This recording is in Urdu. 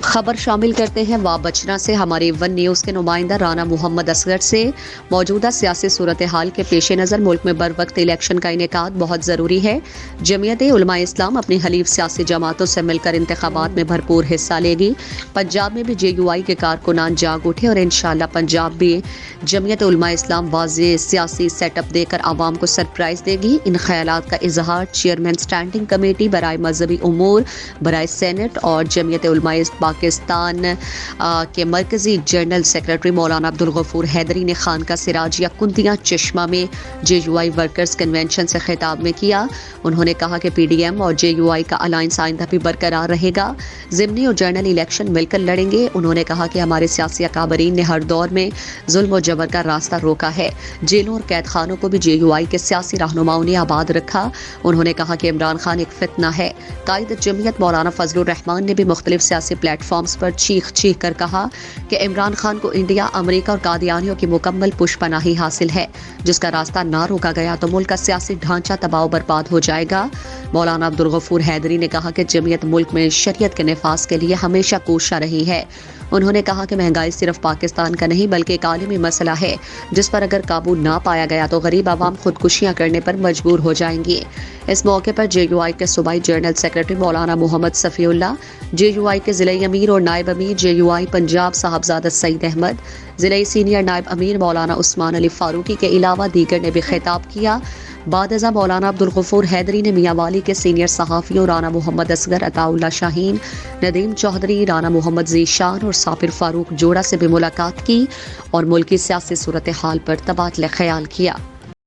خبر شامل کرتے ہیں وابچنا سے ہمارے ون نیوز کے نمائندہ رانا محمد اصغر سے۔ موجودہ سیاسی صورتحال کے پیش نظر ملک میں بروقت الیکشن کا انعقاد بہت ضروری ہے۔ جمعیت علماء اسلام اپنی حلیف سیاسی جماعتوں سے مل کر انتخابات میں بھرپور حصہ لے گی۔ پنجاب میں بھی جے یو آئی کے کارکنان جاگ اٹھے اور انشاءاللہ پنجاب بھی جمعیت علماء اسلام واضح سیاسی سیٹ اپ دے کر عوام کو سرپرائز دے گی۔ ان خیالات کا اظہار چیئرمین اسٹینڈنگ کمیٹی برائے مذہبی امور برائے سینٹ اور جمعیت علماء پاکستان کے مرکزی جنرل سیکرٹری مولانا عبدالغفور حیدری نے خانقاہ سراجیہ کنتیاں چشمہ میں جے یو آئی ورکرز کنونشن سے خطاب میں کیا۔ انہوں نے کہا کہ پی ڈی ایم اور جے یو آئی کا الائنس آئندہ بھی برقرار رہے گا، ضمنی اور جنرل الیکشن مل کر لڑیں گے۔ انہوں نے کہا کہ ہمارے سیاسی اکابرین نے ہر دور میں ظلم و جبر کا راستہ روکا ہے، جیلوں اور قید خانوں کو بھی جے یو آئی کے سیاسی رہنماؤں نے آباد رکھا۔ انہوں نے کہا کہ عمران خان ایک فتنہ ہے۔ قائد جمعیت مولانا فضل الرحمان نے بھی مختلف سیاسی پلیٹ فارمز پر چیخ کر کہا کہ عمران خان کو انڈیا، امریکہ اور قادیانیوں کی مکمل پشت پناہی حاصل ہے۔ جس کا راستہ نہ روکا گیا تو ملک کا سیاسی ڈھانچہ تباہ و برباد ہو جائے گا۔ مولانا عبدالغفور حیدری نے کہا کہ جمعیت ملک میں شریعت کے نفاذ کے لیے ہمیشہ کوشاں رہی ہے۔ انہوں نے کہا کہ مہنگائی صرف پاکستان کا نہیں بلکہ ایک عالمی مسئلہ ہے جس پر اگر قابو نہ پایا گیا تو غریب عوام خودکشیاں کرنے پر مجبور ہو جائیں گی۔ اس موقع پر جے یو آئی کے صوبائی general secretary Maulana Muhammad Safi Allah, J you آئی کے ضلعی امیر اور نائب امیر جے یو آئی پنجاب صاحبزادہ سعید احمد، ضلعی سینئر نائب امیر مولانا عثمان علی فاروقی کے علاوہ دیگر نے بھی خطاب کیا۔ بعد ازاں مولانا عبدالغفور حیدری نے میاں والی کے سینئر صحافیوں رانا محمد اصغر، عطا اللہ شاہین، ندیم چودھری، رانا محمد ذیشان اور صابر فاروق جوڑا سے بھی ملاقات کی اور ملکی سیاسی صورتحال پر تبادلہ خیال کیا۔